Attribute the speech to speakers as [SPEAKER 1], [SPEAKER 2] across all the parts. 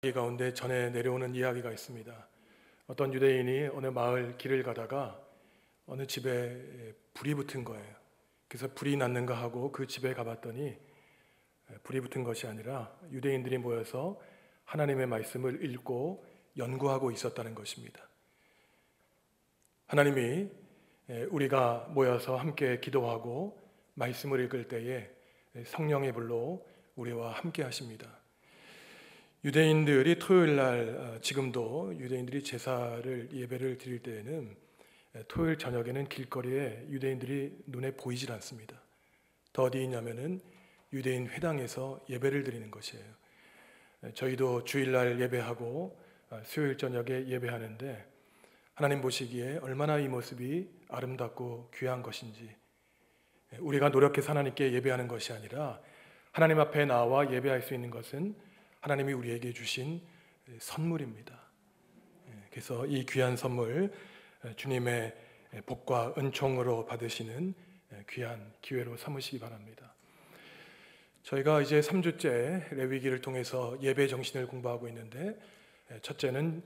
[SPEAKER 1] 이 가운데 전해 내려오는 이야기가 있습니다. 어떤 유대인이 어느 마을 길을 가다가 어느 집에 불이 붙은 거예요. 그래서 불이 났는가 하고 그 집에 가봤더니 불이 붙은 것이 아니라 유대인들이 모여서 하나님의 말씀을 읽고 연구하고 있었다는 것입니다. 하나님이 우리가 모여서 함께 기도하고 말씀을 읽을 때에 성령의 불로 우리와 함께 하십니다. 유대인들이 토요일 날, 지금도 유대인들이 제사를 예배를 드릴 때에는 토요일 저녁에는 길거리에 유대인들이 눈에 보이질 않습니다. 더 어디 있냐면은 유대인 회당에서 예배를 드리는 것이에요. 저희도 주일날 예배하고 수요일 저녁에 예배하는데 하나님 보시기에 얼마나 이 모습이 아름답고 귀한 것인지, 우리가 노력해서 하나님께 예배하는 것이 아니라 하나님 앞에 나와 예배할 수 있는 것은 하나님이 우리에게 주신 선물입니다. 그래서 이 귀한 선물, 주님의 복과 은총으로 받으시는 귀한 기회로 삼으시기 바랍니다. 저희가 이제 3주째 레위기를 통해서 예배 정신을 공부하고 있는데, 첫째는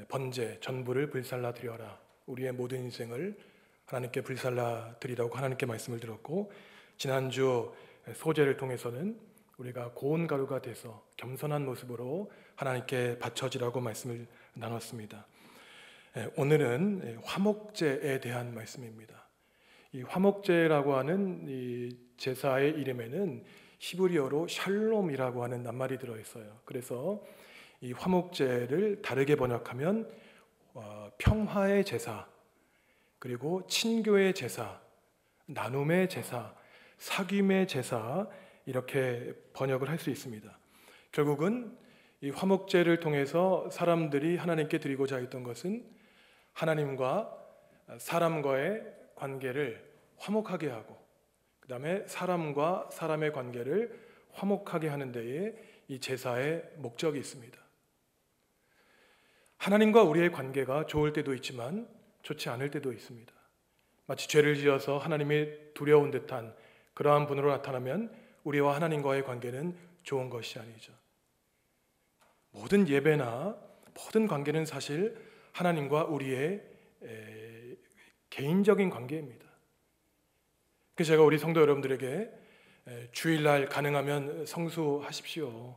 [SPEAKER 1] 번제, 전부를 불살라 드려라. 우리의 모든 인생을 하나님께 불살라 드리라고 하나님께 말씀을 드렸고, 지난주 소제를 통해서는 우리가 고운 가루가 돼서 겸손한 모습으로 하나님께 바쳐지라고 말씀을 나눴습니다. 오늘은 화목제에 대한 말씀입니다. 이 화목제라고 하는 이 제사의 이름에는 히브리어로 샬롬이라고 하는 낱말이 들어있어요. 그래서 이 화목제를 다르게 번역하면 평화의 제사, 그리고 친교의 제사, 나눔의 제사, 사귐의 제사, 이렇게 번역을 할 수 있습니다. 결국은 이 화목제를 통해서 사람들이 하나님께 드리고자 했던 것은 하나님과 사람과의 관계를 화목하게 하고, 그 다음에 사람과 사람의 관계를 화목하게 하는 데에 이 제사의 목적이 있습니다. 하나님과 우리의 관계가 좋을 때도 있지만 좋지 않을 때도 있습니다. 마치 죄를 지어서 하나님이 두려운 듯한 그러한 분으로 나타나면 우리와 하나님과의 관계는 좋은 것이 아니죠. 모든 예배나 모든 관계는 사실 하나님과 우리의 개인적인 관계입니다. 그래서 제가 우리 성도 여러분들에게 주일날 가능하면 성수하십시오.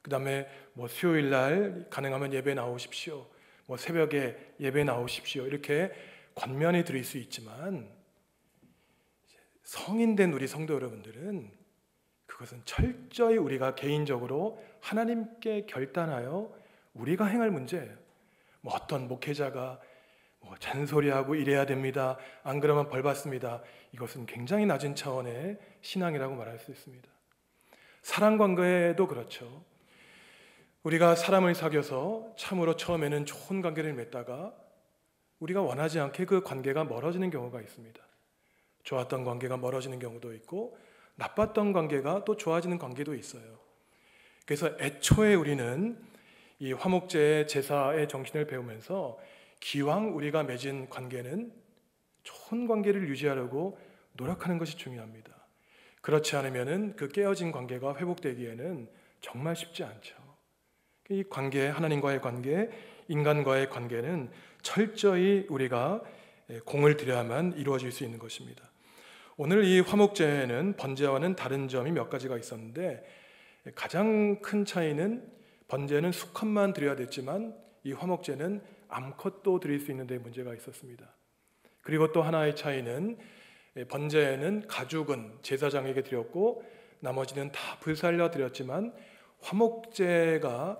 [SPEAKER 1] 그 다음에 수요일날 가능하면 예배 나오십시오. 새벽에 예배 나오십시오. 이렇게 권면해 드릴 수 있지만, 성인된 우리 성도 여러분들은 그것은 철저히 우리가 개인적으로 하나님께 결단하여 우리가 행할 문제예요. 어떤 목회자가 잔소리하고 이래야 됩니다, 안 그러면 벌 받습니다, 이것은 굉장히 낮은 차원의 신앙이라고 말할 수 있습니다. 사랑 관계도 그렇죠. 우리가 사람을 사귀어서 참으로 처음에는 좋은 관계를 맺다가 우리가 원하지 않게 그 관계가 멀어지는 경우가 있습니다. 좋았던 관계가 멀어지는 경우도 있고, 나빴던 관계가 또 좋아지는 관계도 있어요. 그래서 애초에 우리는 이 화목제의 제사의 정신을 배우면서 기왕 우리가 맺은 관계는 좋은 관계를 유지하려고 노력하는 것이 중요합니다. 그렇지 않으면 그 깨어진 관계가 회복되기에는 정말 쉽지 않죠. 이 관계, 하나님과의 관계, 인간과의 관계는 철저히 우리가 공을 들여야만 이루어질 수 있는 것입니다. 오늘 이 화목제에는 번제와는 다른 점이 몇 가지가 있었는데, 가장 큰 차이는 번제는 수컷만 드려야 됐지만 이 화목제는 암컷도 드릴 수 있는 데 문제가 있었습니다. 그리고 또 하나의 차이는 번제에는 가죽은 제사장에게 드렸고 나머지는 다 불살려 드렸지만, 화목제가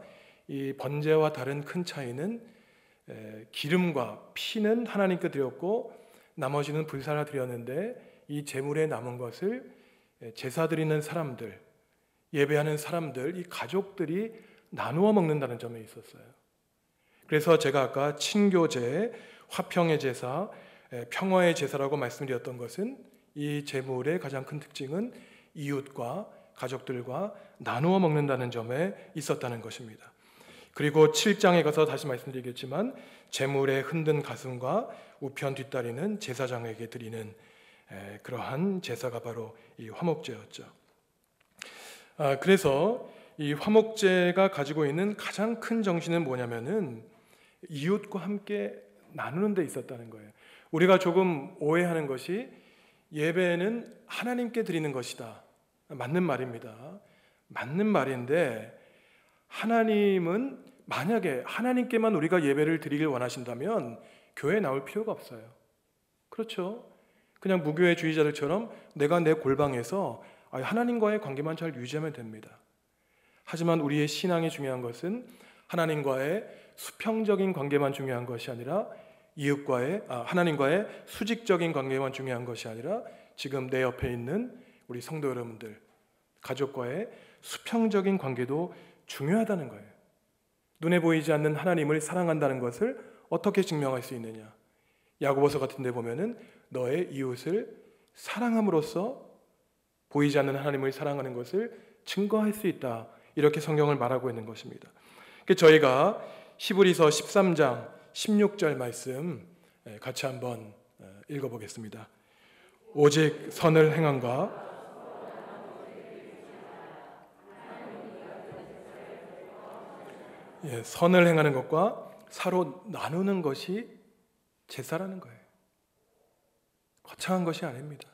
[SPEAKER 1] 이 번제와 다른 큰 차이는 기름과 피는 하나님께 드렸고 나머지는 불살려 드렸는데, 이 제물에 남은 것을 제사 드리는 사람들, 예배하는 사람들, 이 가족들이 나누어 먹는다는 점에 있었어요. 그래서 제가 아까 친교제, 화평의 제사, 평화의 제사라고 말씀드렸던 것은 이 제물의 가장 큰 특징은 이웃과 가족들과 나누어 먹는다는 점에 있었다는 것입니다. 그리고 7장에 가서 다시 말씀드리겠지만, 제물의 흔든 가슴과 우편 뒷다리는 제사장에게 드리는 그러한 제사가 바로 이 화목제였죠. 그래서 이 화목제가 가지고 있는 가장 큰 정신은 뭐냐면은 이웃과 함께 나누는 데 있었다는 거예요. 우리가 조금 오해하는 것이 예배는 하나님께 드리는 것이다. 맞는 말입니다. 맞는 말인데, 하나님은 만약에 하나님께만 우리가 예배를 드리길 원하신다면 교회에 나올 필요가 없어요. 그렇죠? 그냥 무교회 주의자들처럼 내가 내 골방에서 하나님과의 관계만 잘 유지하면 됩니다. 하지만 우리의 신앙이 중요한 것은 하나님과의 수평적인 관계만 중요한 것이 아니라 하나님과의 수직적인 관계만 중요한 것이 아니라 지금 내 옆에 있는 우리 성도 여러분들, 가족과의 수평적인 관계도 중요하다는 거예요. 눈에 보이지 않는 하나님을 사랑한다는 것을 어떻게 증명할 수 있느냐? 야고보서 같은 데 보면은 너의 이웃을 사랑함으로써 보이지 않는 하나님을 사랑하는 것을 증거할 수 있다. 이렇게 성경을 말하고 있는 것입니다. 저희가 히브리서 13장 16절 말씀 같이 한번 읽어보겠습니다. 오직 선을 행함과 선을 행하는 것과 서로 나누는 것이 제사라는 거예요. 거창한 것이 아닙니다.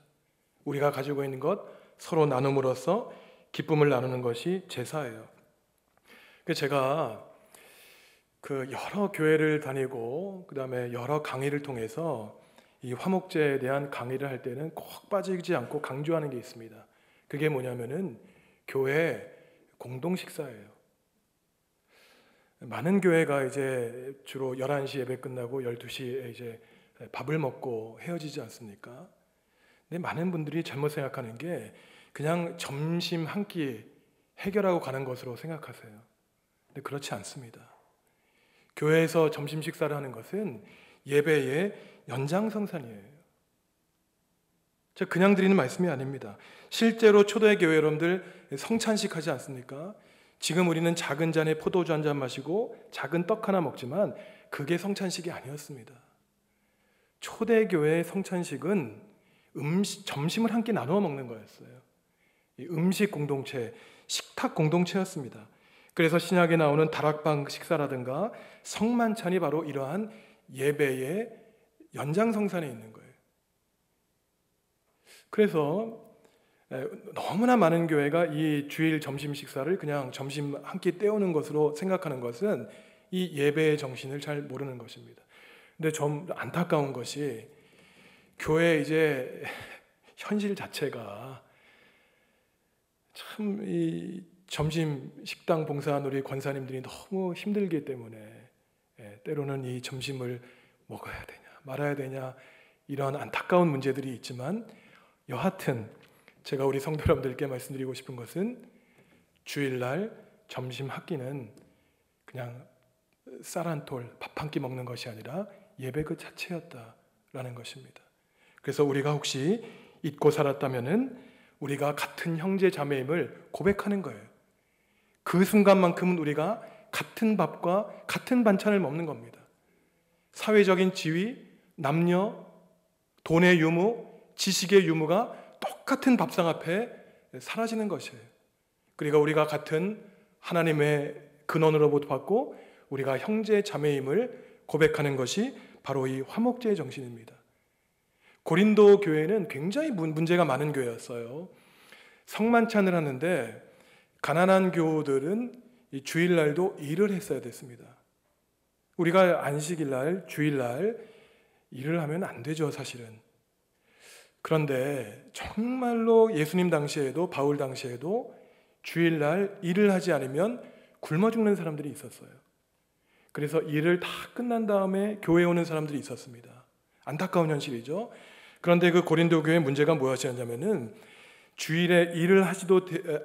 [SPEAKER 1] 우리가 가지고 있는 것 서로 나눔으로써 기쁨을 나누는 것이 제사예요. 제가 여러 교회를 다니고 그다음에 여러 강의를 통해서 이 화목제에 대한 강의를 할 때는 꼭 빠지지 않고 강조하는 게 있습니다. 그게 뭐냐면은 교회 공동 식사예요. 많은 교회가 이제 주로 11시 예배 끝나고 12시에 이제 밥을 먹고 헤어지지 않습니까? 근데 많은 분들이 잘못 생각하는 게 그냥 점심 한 끼 해결하고 가는 것으로 생각하세요. 근데 그렇지 않습니다. 교회에서 점심 식사를 하는 것은 예배의 연장성산이에요. 제가 그냥 드리는 말씀이 아닙니다. 실제로 초대교회 여러분들 성찬식 하지 않습니까? 지금 우리는 작은 잔에 포도주 한 잔 마시고 작은 떡 하나 먹지만 그게 성찬식이 아니었습니다. 초대교회의 성찬식은 점심을 한 끼 나누어 먹는 거였어요. 음식 공동체, 식탁 공동체였습니다. 그래서 신약에 나오는 다락방 식사라든가 성만찬이 바로 이러한 예배의 연장성산에 있는 거예요. 그래서 너무나 많은 교회가 이 주일 점심 식사를 그냥 점심 한 끼 때우는 것으로 생각하는 것은 이 예배의 정신을 잘 모르는 것입니다. 근데 좀 안타까운 것이 교회 이제 현실 자체가 참 이 점심 식당 봉사한 우리 권사님들이 너무 힘들기 때문에 때로는 이 점심을 먹어야 되냐 말아야 되냐 이런 안타까운 문제들이 있지만 여하튼 제가 우리 성도 여러분들께 말씀드리고 싶은 것은 주일날 점심 한 끼는 그냥 쌀 한 톨, 밥 한 끼 먹는 것이 아니라 예배 그 자체였다라는 것입니다. 그래서 우리가 혹시 잊고 살았다면은 우리가 같은 형제 자매임을 고백하는 거예요. 그 순간만큼은 우리가 같은 밥과 같은 반찬을 먹는 겁니다. 사회적인 지위, 남녀, 돈의 유무, 지식의 유무가 똑같은 밥상 앞에 사라지는 것이에요. 그러니까 우리가 같은 하나님의 근원으로부터 받고 우리가 형제 자매임을 고백하는 것이 바로 이 화목제의 정신입니다. 고린도 교회는 굉장히 문제가 많은 교회였어요. 성만찬을 하는데 가난한 교우들은 이 주일날도 일을 했어야 됐습니다. 우리가 안식일날, 주일날 일을 하면 안 되죠, 사실은. 그런데 정말로 예수님 당시에도 바울 당시에도 주일날 일을 하지 않으면 굶어 죽는 사람들이 있었어요. 그래서 일을 다 끝난 다음에 교회에 오는 사람들이 있었습니다. 안타까운 현실이죠. 그런데 그 고린도 교회의 문제가 무엇이었냐면은 주일에 일을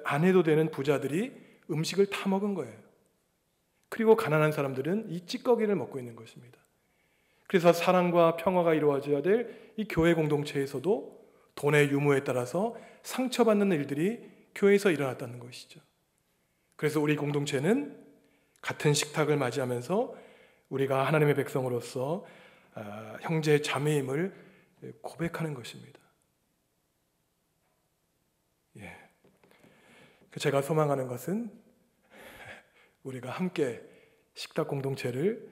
[SPEAKER 1] 안 해도 되는 부자들이 음식을 다 먹은 거예요. 그리고 가난한 사람들은 이 찌꺼기를 먹고 있는 것입니다. 그래서 사랑과 평화가 이루어져야 될 이 교회 공동체에서도 돈의 유무에 따라서 상처받는 일들이 교회에서 일어났다는 것이죠. 그래서 우리 공동체는 같은 식탁을 맞이하면서 우리가 하나님의 백성으로서 형제 자매임을 고백하는 것입니다. 제가 소망하는 것은 우리가 함께 식탁 공동체를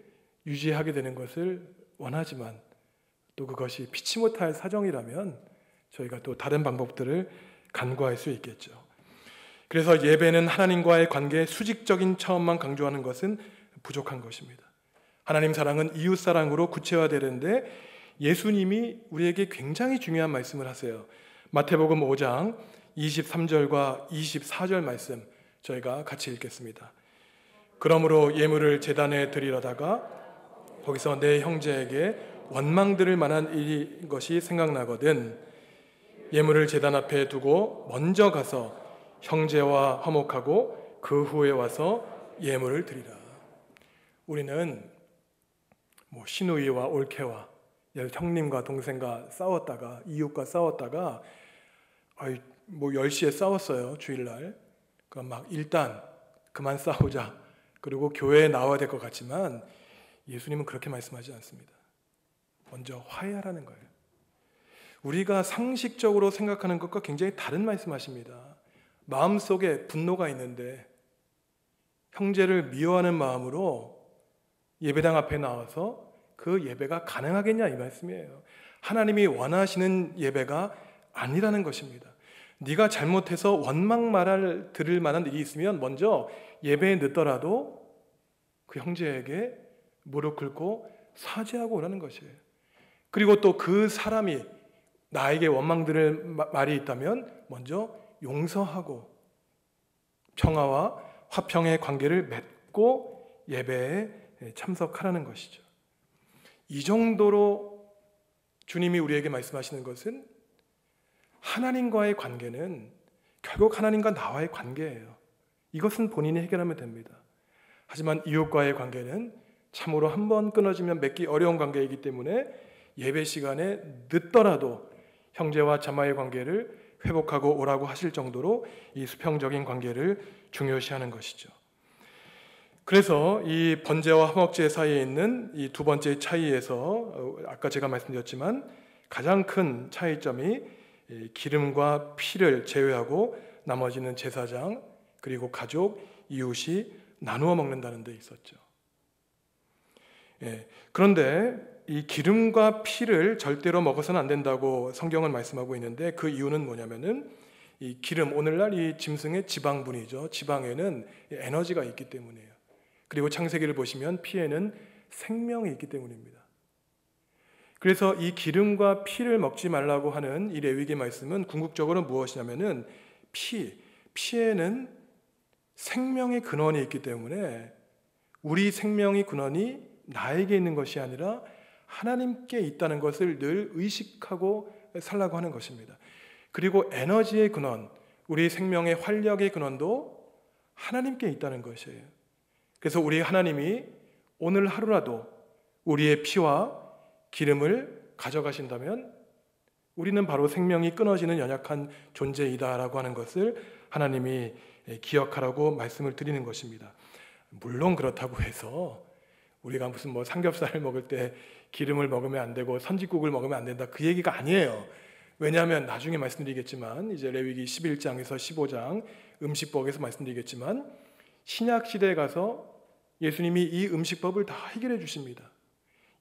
[SPEAKER 1] 유지하게 되는 것을 원하지만 또 그것이 피치 못할 사정이라면 저희가 또 다른 방법들을 간구할 수 있겠죠. 그래서 예배는 하나님과의 관계의 수직적인 차원만 강조하는 것은 부족한 것입니다. 하나님 사랑은 이웃 사랑으로 구체화되는데 예수님이 우리에게 굉장히 중요한 말씀을 하세요. 마태복음 5장 23절과 24절 말씀 저희가 같이 읽겠습니다. 그러므로 예물을 제단에 드리려다가 거기서 내 형제에게 원망 들을 만한 일인 것이 생각나거든 예물을 제단 앞에 두고 먼저 가서 형제와 화목하고 그 후에 와서 예물을 드리라. 우리는 시누이와 올케와 형님과 동생과 싸웠다가 이웃과 싸웠다가 10시에 싸웠어요. 주일날. 그럼 일단 그만 싸우자. 그리고 교회에 나와야 될 것 같지만 예수님은 그렇게 말씀하지 않습니다. 먼저 화해하라는 거예요. 우리가 상식적으로 생각하는 것과 굉장히 다른 말씀하십니다. 마음속에 분노가 있는데 형제를 미워하는 마음으로 예배당 앞에 나와서 그 예배가 가능하겠냐 이 말씀이에요. 하나님이 원하시는 예배가 아니라는 것입니다. 네가 잘못해서 원망 말을 들을 만한 일이 있으면 먼저 예배에 늦더라도 그 형제에게 무릎 꿇고 사죄하고 오라는 것이에요. 그리고 또 그 사람이 나에게 원망 들을 말이 있다면 먼저 용서하고 평화와 화평의 관계를 맺고 예배에 참석하라는 것이죠. 이 정도로 주님이 우리에게 말씀하시는 것은 하나님과의 관계는 결국 하나님과 나와의 관계예요. 이것은 본인이 해결하면 됩니다. 하지만 이웃과의 관계는 참으로 한번 끊어지면 맺기 어려운 관계이기 때문에 예배 시간에 늦더라도 형제와 자매의 관계를 회복하고 오라고 하실 정도로 이 수평적인 관계를 중요시하는 것이죠. 그래서 이 번제와 화목제 사이에 있는 이 두 번째 차이에서 아까 제가 말씀드렸지만 가장 큰 차이점이 기름과 피를 제외하고 나머지는 제사장 그리고 가족, 이웃이 나누어 먹는다는 데 있었죠. 그런데 이 기름과 피를 절대로 먹어서는 안 된다고 성경은 말씀하고 있는데 그 이유는 뭐냐면은 이 기름, 오늘날 이 짐승의 지방분이죠. 지방에는 에너지가 있기 때문이에요. 그리고 창세기를 보시면 피에는 생명이 있기 때문입니다. 그래서 이 기름과 피를 먹지 말라고 하는 이 레위기 말씀은 궁극적으로 무엇이냐면은 피에는 생명의 근원이 있기 때문에 우리 생명의 근원이 나에게 있는 것이 아니라 하나님께 있다는 것을 늘 의식하고 살라고 하는 것입니다. 그리고 에너지의 근원, 우리 생명의 활력의 근원도 하나님께 있다는 것이에요. 그래서 우리 하나님이 오늘 하루라도 우리의 피와 기름을 가져가신다면 우리는 바로 생명이 끊어지는 연약한 존재이다라고 하는 것을 하나님이 기억하라고 말씀을 드리는 것입니다. 물론 그렇다고 해서 우리가 무슨 삼겹살을 먹을 때 기름을 먹으면 안 되고 선짓국을 먹으면 안 된다 그 얘기가 아니에요. 왜냐하면 나중에 말씀드리겠지만 이제 레위기 11장에서 15장 음식법에서 말씀드리겠지만 신약 시대에 가서 예수님이 이 음식법을 다 해결해 주십니다.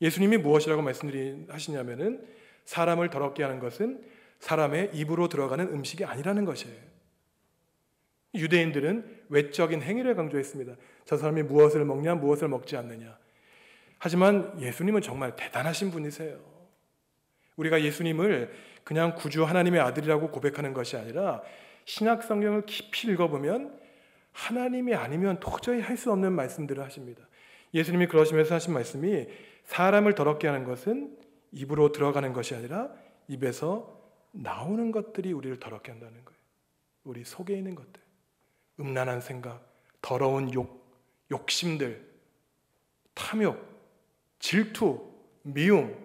[SPEAKER 1] 예수님이 무엇이라고 말씀하시냐면은 사람을 더럽게 하는 것은 사람의 입으로 들어가는 음식이 아니라는 것이에요. 유대인들은 외적인 행위를 강조했습니다. 저 사람이 무엇을 먹냐, 무엇을 먹지 않느냐. 하지만 예수님은 정말 대단하신 분이세요. 우리가 예수님을 그냥 구주 하나님의 아들이라고 고백하는 것이 아니라 신약 성경을 깊이 읽어보면 하나님이 아니면 도저히 할 수 없는 말씀들을 하십니다. 예수님이 그러시면서 하신 말씀이 사람을 더럽게 하는 것은 입으로 들어가는 것이 아니라 입에서 나오는 것들이 우리를 더럽게 한다는 거예요. 우리 속에 있는 것들, 음란한 생각, 더러운 욕심들, 탐욕, 질투, 미움,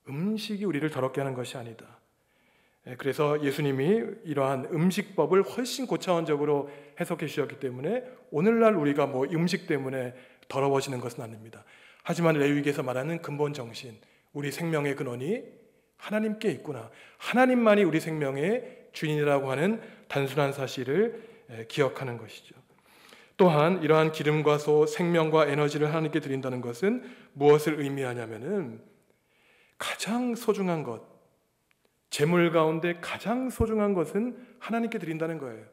[SPEAKER 1] 음식이 우리를 더럽게 하는 것이 아니다. 그래서 예수님이 이러한 음식법을 훨씬 고차원적으로 해석해 주셨기 때문에 오늘날 우리가 음식 때문에 더러워지는 것은 아닙니다. 하지만 레위기에서 말하는 근본 정신, 우리 생명의 근원이 하나님께 있구나. 하나님만이 우리 생명의 주인이라고 하는 단순한 사실을 기억하는 것이죠. 또한 이러한 기름과 소, 생명과 에너지를 하나님께 드린다는 것은 무엇을 의미하냐면은 가장 소중한 것, 재물 가운데 가장 소중한 것은 하나님께 드린다는 거예요.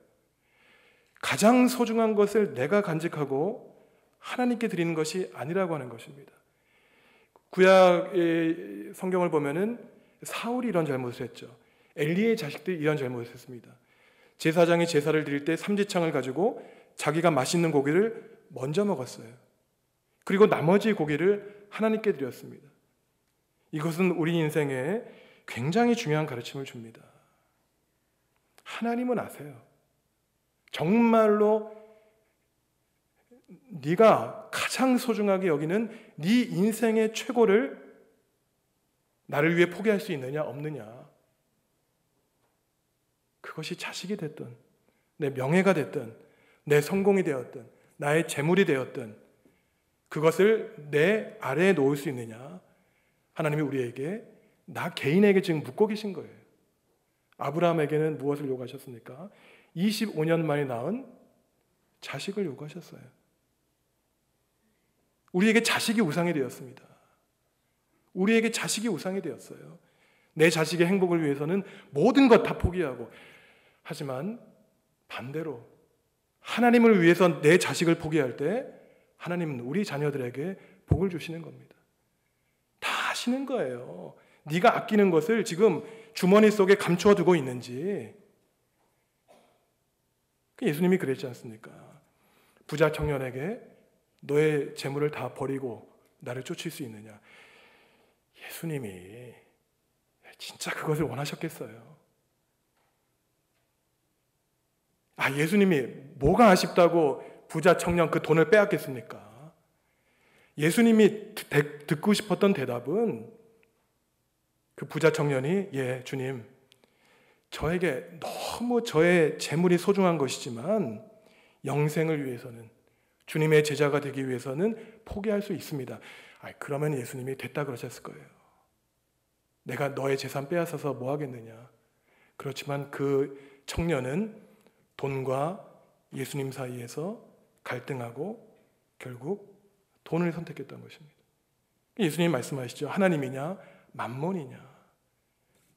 [SPEAKER 1] 가장 소중한 것을 내가 간직하고 하나님께 드리는 것이 아니라고 하는 것입니다. 구약의 성경을 보면은 사울이 이런 잘못을 했죠. 엘리의 자식들이 이런 잘못을 했습니다. 제사장이 제사를 드릴 때 삼지창을 가지고 자기가 맛있는 고기를 먼저 먹었어요. 그리고 나머지 고기를 하나님께 드렸습니다. 이것은 우리 인생에 굉장히 중요한 가르침을 줍니다. 하나님은 아세요. 정말로 네가 가장 소중하게 여기는 네 인생의 최고를 나를 위해 포기할 수 있느냐 없느냐. 그것이 자식이 됐든 내 명예가 됐든 내 성공이 되었든 나의 재물이 되었든 그것을 내 아래에 놓을 수 있느냐. 하나님이 우리에게 나 개인에게 지금 묻고 계신 거예요. 아브라함에게는 무엇을 요구하셨습니까? 25년 만에 낳은 자식을 요구하셨어요. 우리에게 자식이 우상이 되었습니다. 우리에게 자식이 우상이 되었어요. 내 자식의 행복을 위해서는 모든 것 다 포기하고, 하지만 반대로 하나님을 위해서 내 자식을 포기할 때 하나님은 우리 자녀들에게 복을 주시는 겁니다. 다 아시는 거예요. 네가 아끼는 것을 지금 주머니 속에 감추어 두고 있는지. 예수님이 그랬지 않습니까? 부자 청년에게 너의 재물을 다 버리고 나를 쫓을 수 있느냐. 예수님이 진짜 그것을 원하셨겠어요? 예수님이 뭐가 아쉽다고 부자 청년 그 돈을 빼앗겠습니까? 예수님이 듣고 싶었던 대답은 그 부자 청년이 주님, 저에게 너무 저의 재물이 소중한 것이지만 영생을 위해서는, 주님의 제자가 되기 위해서는 포기할 수 있습니다. 그러면 예수님이 됐다 그러셨을 거예요. 내가 너의 재산 빼앗아서 뭐 하겠느냐. 그렇지만 그 청년은 돈과 예수님 사이에서 갈등하고 결국 돈을 선택했던 것입니다. 예수님 말씀하시죠. 하나님이냐 만몬이냐.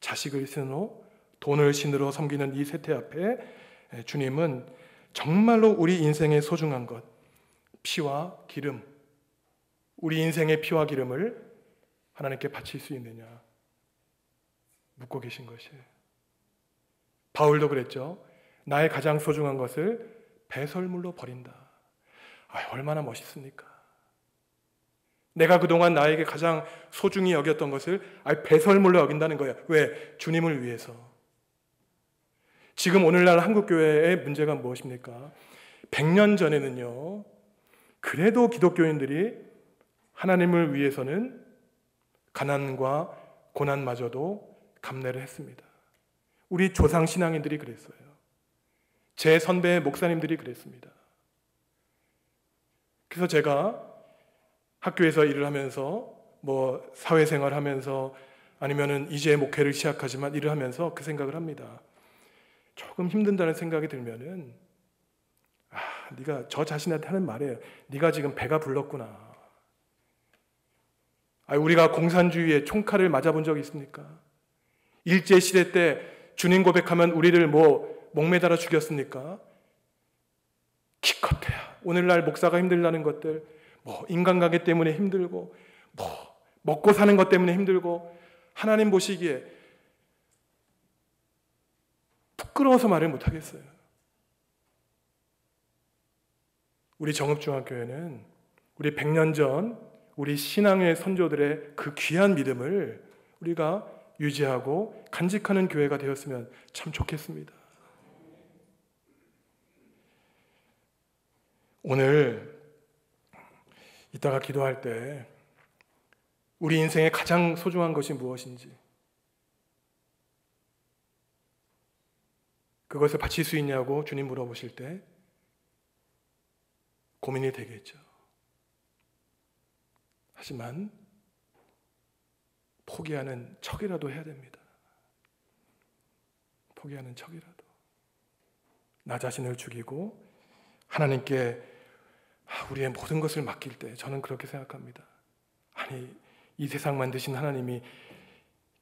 [SPEAKER 1] 자식을 신으로 돈을 신으로 섬기는 이 세태 앞에 주님은 정말로 우리 인생의 소중한 것, 피와 기름, 우리 인생의 피와 기름을 하나님께 바칠 수 있느냐 묻고 계신 것이에요. 바울도 그랬죠. 나의 가장 소중한 것을 배설물로 버린다. 얼마나 멋있습니까? 내가 그동안 나에게 가장 소중히 여겼던 것을 배설물로 여긴다는 거야. 왜? 주님을 위해서. 지금 오늘날 한국교회의 문제가 무엇입니까? 100년 전에는요, 그래도 기독교인들이 하나님을 위해서는 가난과 고난마저도 감내를 했습니다. 우리 조상 신앙인들이 그랬어요. 제 선배 목사님들이 그랬습니다. 그래서 제가 학교에서 일을 하면서 사회생활 하면서 아니면은 이제 목회를 시작하지만 일을 하면서 그 생각을 합니다. 조금 힘든다는 생각이 들면은 네가 저 자신한테 하는 말이에요. 네가 지금 배가 불렀구나. 우리가 공산주의에 총칼을 맞아본 적이 있습니까? 일제시대 때 주님 고백하면 우리를 목매달아 죽였습니까? 기껏해야 오늘날 목사가 힘들다는 것들, 인간관계 때문에 힘들고, 먹고 사는 것 때문에 힘들고, 하나님 보시기에 부끄러워서 말을 못하겠어요. 우리 정읍중앙교회는 우리 100년 전 우리 신앙의 선조들의 그 귀한 믿음을 우리가 유지하고 간직하는 교회가 되었으면 참 좋겠습니다. 오늘 이따가 기도할 때 우리 인생의 가장 소중한 것이 무엇인지, 그것을 바칠 수 있냐고 주님 물어보실 때 고민이 되겠죠. 하지만 포기하는 척이라도 해야 됩니다. 포기하는 척이라도. 나 자신을 죽이고 하나님께 우리의 모든 것을 맡길 때 저는 그렇게 생각합니다. 아니, 이 세상 만드신 하나님이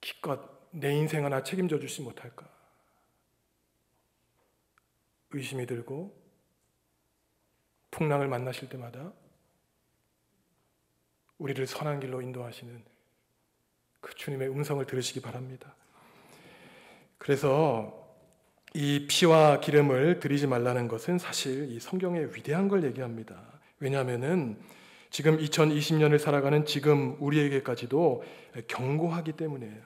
[SPEAKER 1] 기껏 내 인생 하나 책임져 주지 못할까? 의심이 들고 풍랑을 만나실 때마다 우리를 선한 길로 인도하시는 그 주님의 음성을 들으시기 바랍니다. 그래서 이 피와 기름을 드리지 말라는 것은 사실 이 성경의 위대한 걸 얘기합니다. 왜냐하면은 지금 2020년을 살아가는 지금 우리에게까지도 경고하기 때문이에요.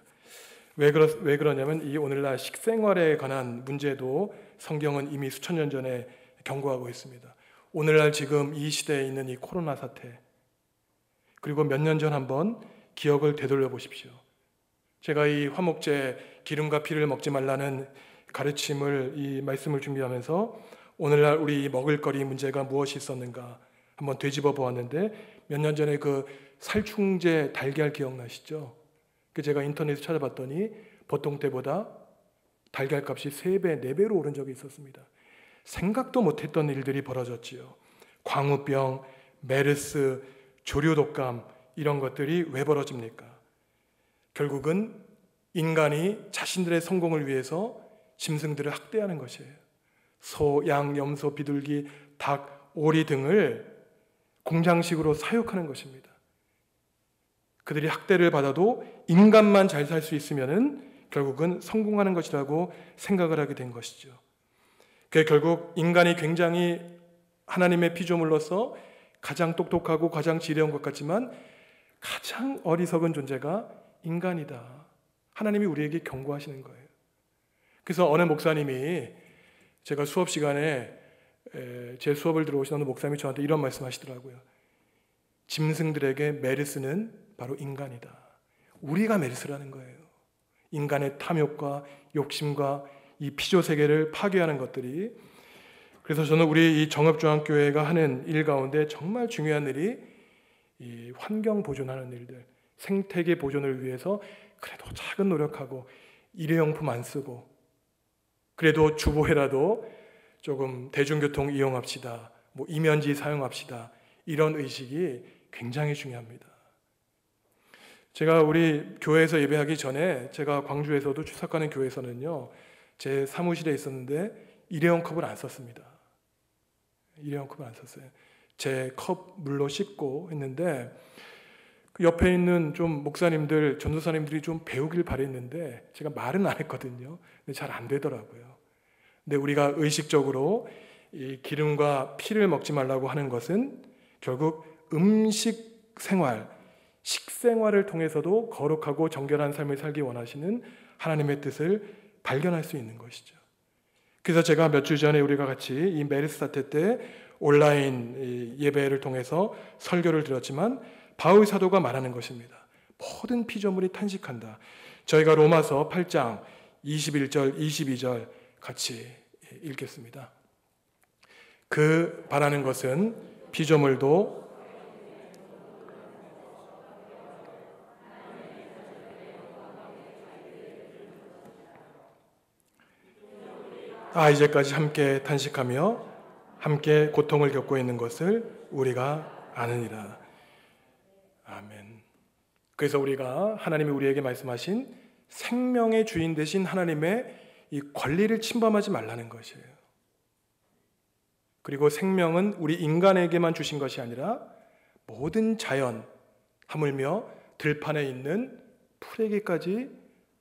[SPEAKER 1] 왜 그러냐면 이 오늘날 식생활에 관한 문제도 성경은 이미 수천 년 전에 경고하고 있습니다. 오늘날 지금 이 시대에 있는 이 코로나 사태, 그리고 몇 년 전 한번 기억을 되돌려 보십시오. 제가 이 화목제 기름과 피를 먹지 말라는 가르침을, 이 말씀을 준비하면서 오늘날 우리 먹을거리 문제가 무엇이 있었는가 한번 되짚어 보았는데, 몇 년 전에 그 살충제 달걀 기억나시죠? 제가 인터넷에 찾아봤더니 보통 때보다 달걀 값이 3배, 4배로 오른 적이 있었습니다. 생각도 못했던 일들이 벌어졌지요. 광우병, 메르스, 조류독감, 이런 것들이 왜 벌어집니까? 결국은 인간이 자신들의 성공을 위해서 짐승들을 학대하는 것이에요. 소, 양, 염소, 비둘기, 닭, 오리 등을 공장식으로 사육하는 것입니다. 그들이 학대를 받아도 인간만 잘 살 수 있으면은 결국은 성공하는 것이라고 생각을 하게 된 것이죠. 그게 결국 인간이 굉장히 하나님의 피조물로서 가장 똑똑하고 가장 지혜로운 것 같지만 가장 어리석은 존재가 인간이다. 하나님이 우리에게 경고하시는 거예요. 그래서 어느 목사님이, 제가 수업 시간에 제 수업을 들어오신 어느 목사님이 저한테 이런 말씀 하시더라고요. 짐승들에게 메르스는 바로 인간이다. 우리가 메르스라는 거예요. 인간의 탐욕과 욕심과 이 피조 세계를 파괴하는 것들이. 그래서 저는 우리 이 정읍중앙교회가 하는 일 가운데 정말 중요한 일이 이 환경 보존하는 일들, 생태계 보존을 위해서 그래도 작은 노력하고 일회용품 안 쓰고 그래도 주보에라도 조금 대중교통 이용합시다, 뭐 이면지 사용합시다, 이런 의식이 굉장히 중요합니다. 제가 우리 교회에서 예배하기 전에 제가 광주에서도 출석하는 교회에서는요, 제 사무실에 있었는데 일회용 컵을 안 썼습니다. 일회용 컵을 안 썼어요. 제 컵 물로 씻고 했는데 그 옆에 있는 좀 목사님들, 전도사님들이 좀 배우길 바랬는데 제가 말은 안 했거든요. 근데 잘 안 되더라고요. 근데 우리가 의식적으로 이 기름과 피를 먹지 말라고 하는 것은 결국 음식 생활, 식생활을 통해서도 거룩하고 정결한 삶을 살기 원하시는 하나님의 뜻을 발견할 수 있는 것이죠. 그래서 제가 몇 주 전에 우리가 같이 이 메르스 사태 때 온라인 예배를 통해서 설교를 드렸지만 바울 사도가 말하는 것입니다. 모든 피조물이 탄식한다. 저희가 로마서 8장 21절, 22절 같이 읽겠습니다. 그 바라는 것은 피조물도 이제까지 함께 탄식하며 함께 고통을 겪고 있는 것을 우리가 아느니라. 아멘. 그래서 우리가 하나님이 우리에게 말씀하신 생명의 주인 되신 하나님의 이 권리를 침범하지 말라는 것이에요. 그리고 생명은 우리 인간에게만 주신 것이 아니라 모든 자연, 하물며 들판에 있는 풀에게까지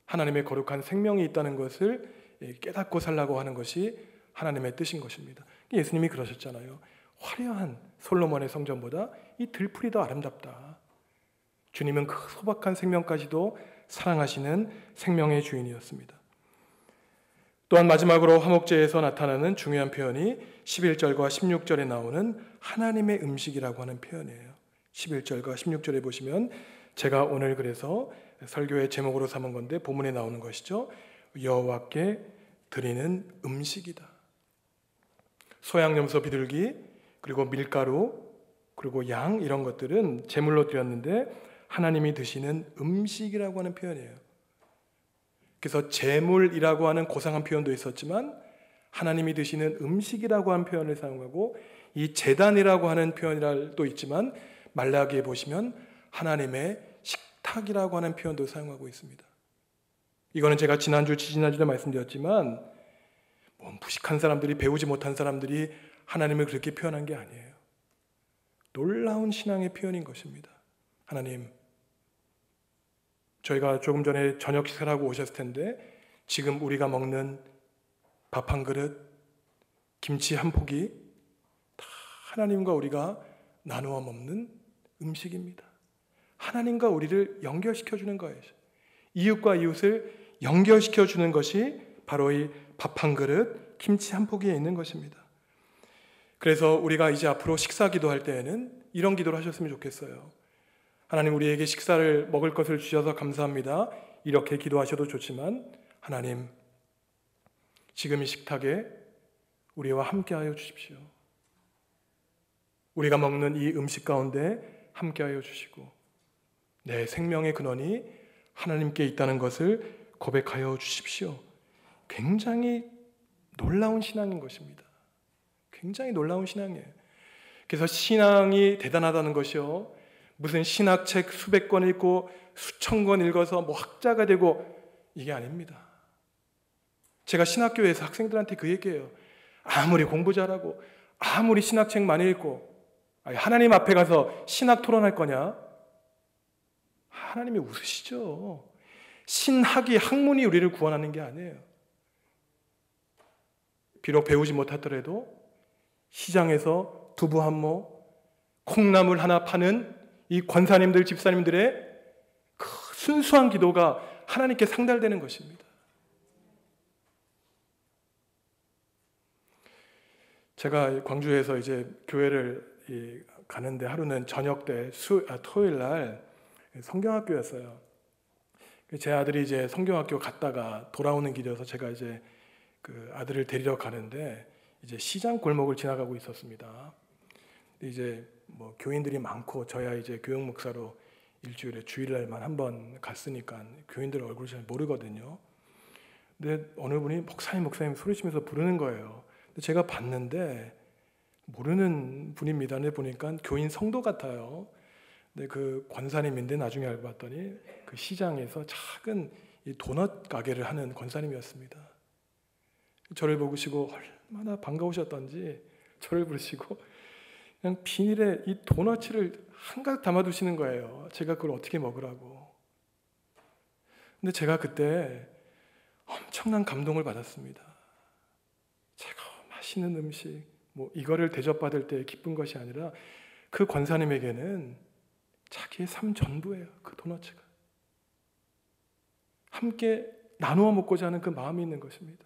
[SPEAKER 1] 하나님의 거룩한 생명이 있다는 것을 깨닫고 살라고 하는 것이 하나님의 뜻인 것입니다. 예수님이 그러셨잖아요. 화려한 솔로몬의 성전보다 이 들풀이 더 아름답다. 주님은 그 소박한 생명까지도 사랑하시는 생명의 주인이었습니다. 또한 마지막으로 화목제에서 나타나는 중요한 표현이 11절과 16절에 나오는 하나님의 음식이라고 하는 표현이에요. 11절과 16절에 보시면 제가 오늘 그래서 설교의 제목으로 삼은 건데 본문에 나오는 것이죠. 여호와께 드리는 음식이다. 소양, 염소, 비둘기, 그리고 밀가루, 그리고 양, 이런 것들은 제물로 드렸는데 하나님이 드시는 음식이라고 하는 표현이에요. 그래서 제물이라고 하는 고상한 표현도 있었지만 하나님이 드시는 음식이라고 하는 표현을 사용하고 이 제단이라고 하는 표현도 있지만 말라기에 보시면 하나님의 식탁이라고 하는 표현도 사용하고 있습니다. 이거는 제가 지지난주에 말씀드렸지만 무식한 사람들이, 배우지 못한 사람들이 하나님을 그렇게 표현한 게 아니에요. 놀라운 신앙의 표현인 것입니다. 하나님, 저희가 조금 전에 저녁 식사를 하고 오셨을 텐데 지금 우리가 먹는 밥 한 그릇, 김치 한 포기 다 하나님과 우리가 나누어 먹는 음식입니다. 하나님과 우리를 연결시켜주는 거예요. 이웃과 이웃을 연결시켜주는 것이 바로 이 밥 한 그릇, 김치 한 포기에 있는 것입니다. 그래서 우리가 이제 앞으로 식사 기도할 때에는 이런 기도를 하셨으면 좋겠어요. 하나님, 우리에게 식사를 먹을 것을 주셔서 감사합니다. 이렇게 기도하셔도 좋지만 하나님, 지금 이 식탁에 우리와 함께하여 주십시오. 우리가 먹는 이 음식 가운데 함께하여 주시고 내 생명의 근원이 하나님께 있다는 것을 고백하여 주십시오. 굉장히 놀라운 신앙인 것입니다. 굉장히 놀라운 신앙이에요. 그래서 신앙이 대단하다는 것이요, 무슨 신학책 수백 권 읽고 수천 권 읽어서 학자가 되고 이게 아닙니다. 제가 신학교에서 학생들한테 그 얘기해요. 아무리 공부 잘하고 아무리 신학책 많이 읽고 하나님 앞에 가서 신학 토론할 거냐? 하나님이 웃으시죠. 신학이, 학문이 우리를 구원하는 게 아니에요. 비록 배우지 못하더라도 시장에서 두부 한 모, 콩나물 하나 파는 이 권사님들, 집사님들의 그 순수한 기도가 하나님께 상달되는 것입니다. 제가 광주에서 이제 교회를 가는데 하루는 저녁 때 토요일 날 성경학교였어요. 제 아들이 이제 성경학교 갔다가 돌아오는 길이어서 제가 이제 그 아들을 데리러 가는데 이제 시장 골목을 지나가고 있었습니다. 이제 교인들이 많고 저야 이제 교육 목사로 일주일에 주일날만 한 번 갔으니까 교인들 얼굴 잘 모르거든요. 근데 어느 분이 목사님 소리치면서 부르는 거예요. 근데 제가 봤는데 모르는 분입니다. 근데 보니까 교인 성도 같아요. 근데 그 권사님인데 나중에 알고 봤더니 그 시장에서 작은 이 도넛 가게를 하는 권사님이었습니다. 저를 보시고 얼마나 반가우셨던지 저를 부르시고 그냥 비닐에 이 도넛을 한가득 담아두시는 거예요. 제가 그걸 어떻게 먹으라고. 근데 제가 그때 엄청난 감동을 받았습니다. 제가 맛있는 음식, 이거를 대접받을 때 기쁜 것이 아니라 그 권사님에게는 자기의 삶 전부예요. 그 도넛가. 함께 나누어 먹고자 하는 그 마음이 있는 것입니다.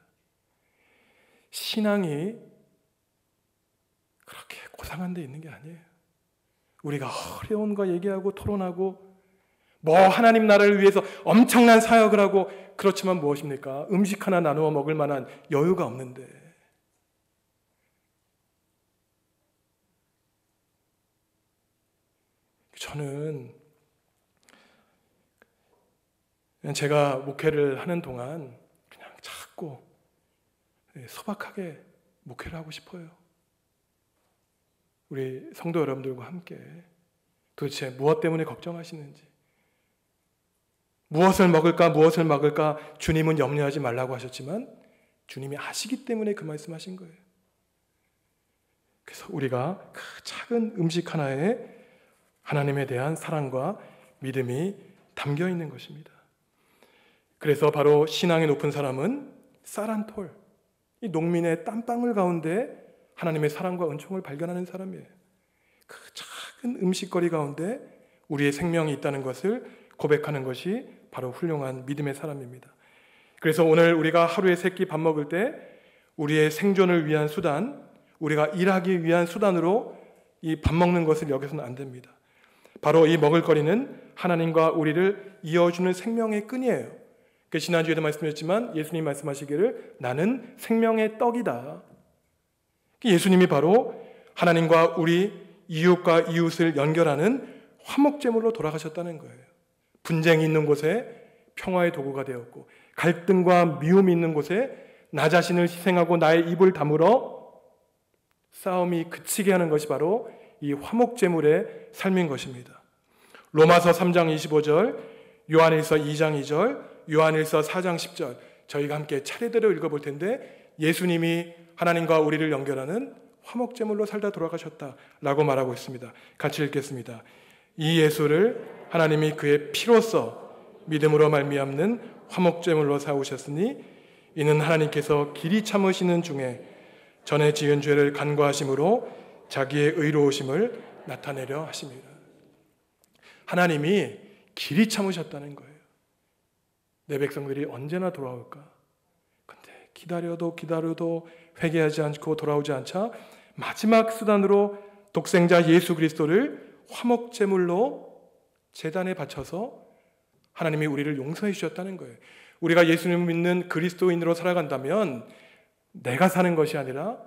[SPEAKER 1] 신앙이 그렇게 고상한 데 있는 게 아니에요. 우리가 어려운 거 얘기하고 토론하고 하나님 나라를 위해서 엄청난 사역을 하고 그렇지만 무엇입니까? 음식 하나 나누어 먹을 만한 여유가 없는데. 저는 제가 목회를 하는 동안 그냥 자꾸 소박하게 목회를 하고 싶어요. 우리 성도 여러분들과 함께 도대체 무엇 때문에 걱정하시는지, 무엇을 먹을까 주님은 염려하지 말라고 하셨지만 주님이 아시기 때문에 그 말씀하신 거예요. 그래서 우리가 그 작은 음식 하나에 하나님에 대한 사랑과 믿음이 담겨 있는 것입니다. 그래서 바로 신앙이 높은 사람은 쌀한 톨, 이 농민의 땀방울 가운데 하나님의 사랑과 은총을 발견하는 사람이에요. 그 작은 음식거리 가운데 우리의 생명이 있다는 것을 고백하는 것이 바로 훌륭한 믿음의 사람입니다. 그래서 오늘 우리가 하루에 세 끼 밥 먹을 때 우리의 생존을 위한 수단, 우리가 일하기 위한 수단으로 이 밥 먹는 것을 여겨서는 안 됩니다. 바로 이 먹을거리는 하나님과 우리를 이어주는 생명의 끈이에요. 지난주에도 말씀드렸지만 예수님 말씀하시기를 나는 생명의 떡이다. 예수님이 바로 하나님과 우리 이웃과 이웃을 연결하는 화목제물로 돌아가셨다는 거예요. 분쟁이 있는 곳에 평화의 도구가 되었고 갈등과 미움이 있는 곳에 나 자신을 희생하고 나의 입을 다물어 싸움이 그치게 하는 것이 바로 이 화목제물의 삶인 것입니다. 로마서 3장 25절, 요한일서 2장 2절, 요한일서 4장 10절 저희가 함께 차례대로 읽어볼 텐데 예수님이 하나님과 우리를 연결하는 화목제물로 살다 돌아가셨다라고 말하고 있습니다. 같이 읽겠습니다. 이 예수를 하나님이 그의 피로써 믿음으로 말미암는 화목제물로 삼으셨으니 이는 하나님께서 길이 참으시는 중에 전에 지은 죄를 간과하심으로 자기의 의로우심을 나타내려 하십니다. 하나님이 길이 참으셨다는 거예요. 내 백성들이 언제나 돌아올까? 근데 기다려도 회개하지 않고 돌아오지 않자 마지막 수단으로 독생자 예수 그리스도를 화목제물로 제단에 바쳐서 하나님이 우리를 용서해 주셨다는 거예요. 우리가 예수님을 믿는 그리스도인으로 살아간다면 내가 사는 것이 아니라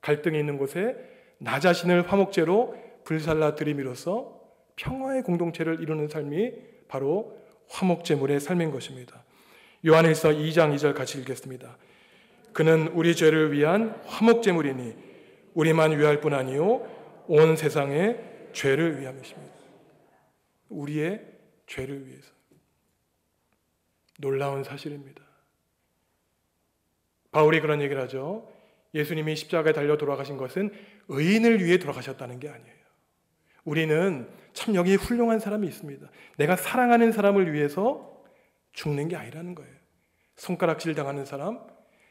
[SPEAKER 1] 갈등이 있는 곳에 나 자신을 화목제로 불살라 드림으로써 평화의 공동체를 이루는 삶이 바로 화목제물의 삶인 것입니다. 요한일서 2장 2절 같이 읽겠습니다. 그는 우리 죄를 위한 화목제물이니 우리만 위할 뿐 아니요 온 세상의 죄를 위함이십니다. 우리의 죄를 위해서. 놀라운 사실입니다. 바울이 그런 얘기를 하죠. 예수님이 십자가에 달려 돌아가신 것은 의인을 위해 돌아가셨다는 게 아니에요. 우리는 참 여기에 훌륭한 사람이 있습니다. 내가 사랑하는 사람을 위해서 죽는 게 아니라는 거예요. 손가락질 당하는 사람,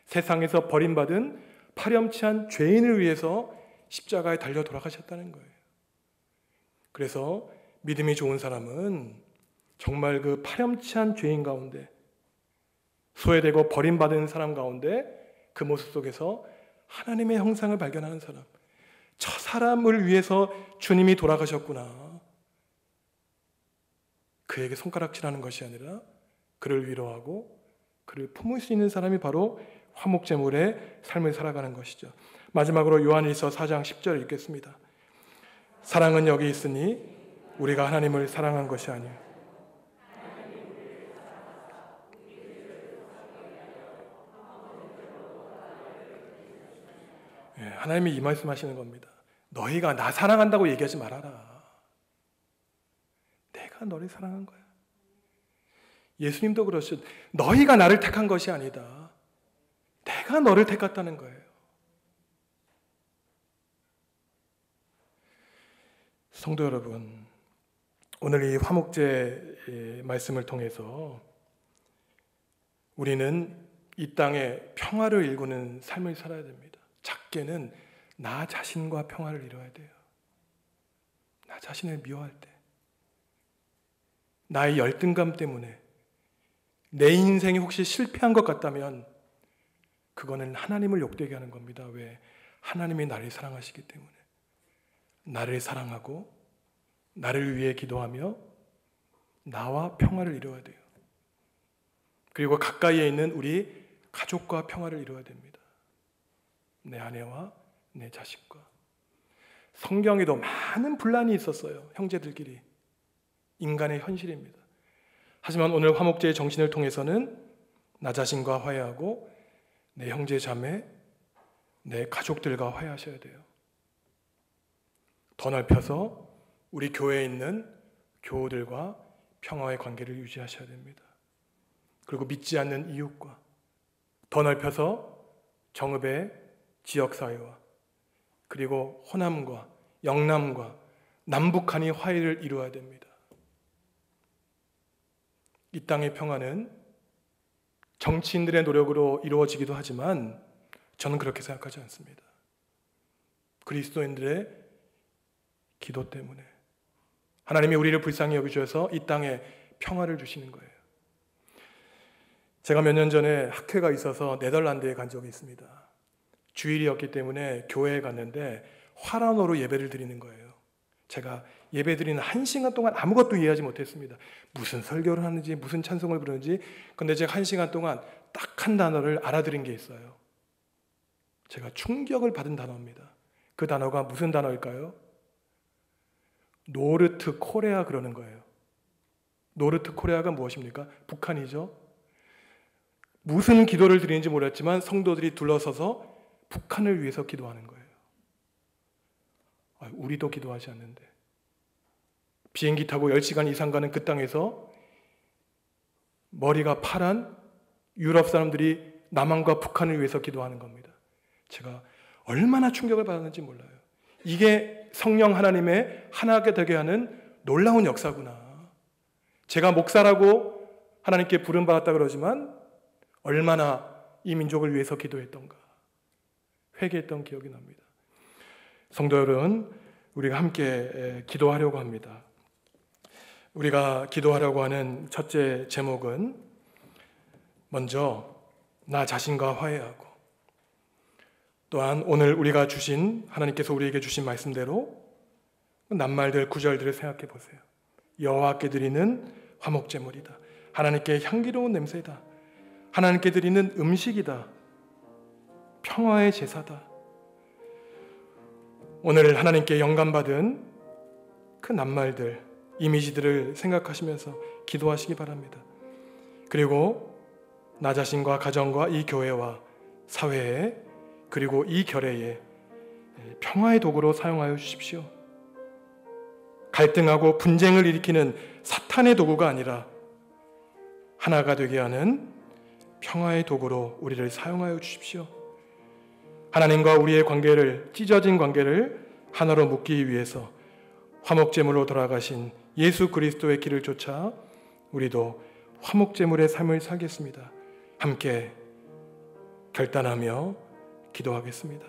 [SPEAKER 1] 세상에서 버림받은 파렴치한 죄인을 위해서 십자가에 달려 돌아가셨다는 거예요. 그래서 믿음이 좋은 사람은 정말 그 파렴치한 죄인 가운데, 소외되고 버림받은 사람 가운데 그 모습 속에서 하나님의 형상을 발견하는 사람, 저 사람을 위해서 주님이 돌아가셨구나. 그에게 손가락질하는 것이 아니라 그를 위로하고 그를 품을 수 있는 사람이 바로 화목제물의 삶을 살아가는 것이죠. 마지막으로 요한일서 4장 10절 읽겠습니다. 사랑은 여기 있으니 우리가 하나님을 사랑한 것이 아니요 하나님이 이 말씀하시는 겁니다. 너희가 나 사랑한다고 얘기하지 말아라. 내가 너를 사랑한 거야. 예수님도 그러셨. 너희가 나를 택한 것이 아니다. 내가 너를 택했다는 거예요. 성도 여러분, 오늘 이 화목제 말씀을 통해서 우리는 이 땅에 평화를 일구는 삶을 살아야 됩니다. 작게는 나 자신과 평화를 이뤄야 돼요. 나 자신을 미워할 때, 나의 열등감 때문에 내 인생이 혹시 실패한 것 같다면 그거는 하나님을 욕되게 하는 겁니다. 왜? 하나님이 나를 사랑하시기 때문에. 나를 사랑하고 나를 위해 기도하며 나와 평화를 이루어야 돼요. 그리고 가까이에 있는 우리 가족과 평화를 이루어야 됩니다. 내 아내와 내 자식과. 성경에도 많은 분란이 있었어요. 형제들끼리. 인간의 현실입니다. 하지만 오늘 화목제의 정신을 통해서는 나 자신과 화해하고 내 형제 자매, 내 가족들과 화해하셔야 돼요. 더 넓혀서 우리 교회에 있는 교우들과 평화의 관계를 유지하셔야 됩니다. 그리고 믿지 않는 이웃과, 더 넓혀서 정읍의 지역사회와, 그리고 호남과 영남과 남북한이 화해를 이루어야 됩니다. 이 땅의 평화는 정치인들의 노력으로 이루어지기도 하지만 저는 그렇게 생각하지 않습니다. 그리스도인들의 기도 때문에 하나님이 우리를 불쌍히 여기셔서 이 땅에 평화를 주시는 거예요. 제가 몇 년 전에 학회가 있어서 네덜란드에 간 적이 있습니다. 주일이었기 때문에 교회에 갔는데 화란어로 예배를 드리는 거예요. 제가 예배 드리는 1시간 동안 아무것도 이해하지 못했습니다. 무슨 설교를 하는지 무슨 찬송을 부르는지. 근데 제가 1시간 동안 딱 한 단어를 알아들은 게 있어요. 제가 충격을 받은 단어입니다. 그 단어가 무슨 단어일까요? 노르트 코리아 그러는 거예요. 노르트 코리아가 무엇입니까? 북한이죠. 무슨 기도를 드리는지 몰랐지만 성도들이 둘러서서 북한을 위해서 기도하는 거예요. 우리도 기도하지 않는데. 비행기 타고 10시간 이상 가는 그 땅에서 머리가 파란 유럽 사람들이 남한과 북한을 위해서 기도하는 겁니다. 제가 얼마나 충격을 받았는지 몰라요. 이게 성령 하나님의 하나가 되게 하는 놀라운 역사구나. 제가 목사라고 하나님께 부름받았다 그러지만 얼마나 이 민족을 위해서 기도했던가 회개했던 기억이 납니다. 성도 여러분, 우리가 함께 기도하려고 합니다. 우리가 기도하려고 하는 첫째 제목은 먼저 나 자신과 화해하고, 또한 오늘 우리가 주신 하나님께서 우리에게 주신 말씀대로 낱말들 구절들을 생각해 보세요. 여호와께 드리는 화목제물이다. 하나님께 향기로운 냄새다. 하나님께 드리는 음식이다. 평화의 제사다. 오늘 하나님께 영감받은 그 낱말들, 이미지들을 생각하시면서 기도하시기 바랍니다. 그리고 나 자신과 가정과 이 교회와 사회에, 그리고 이 결례에 평화의 도구로 사용하여 주십시오. 갈등하고 분쟁을 일으키는 사탄의 도구가 아니라 하나가 되게 하는 평화의 도구로 우리를 사용하여 주십시오. 하나님과 우리의 관계를, 찢어진 관계를 하나로 묶기 위해서 화목제물로 돌아가신 예수 그리스도의 길을 쫓아 우리도 화목제물의 삶을 살겠습니다. 함께 결단하며 기도하겠습니다.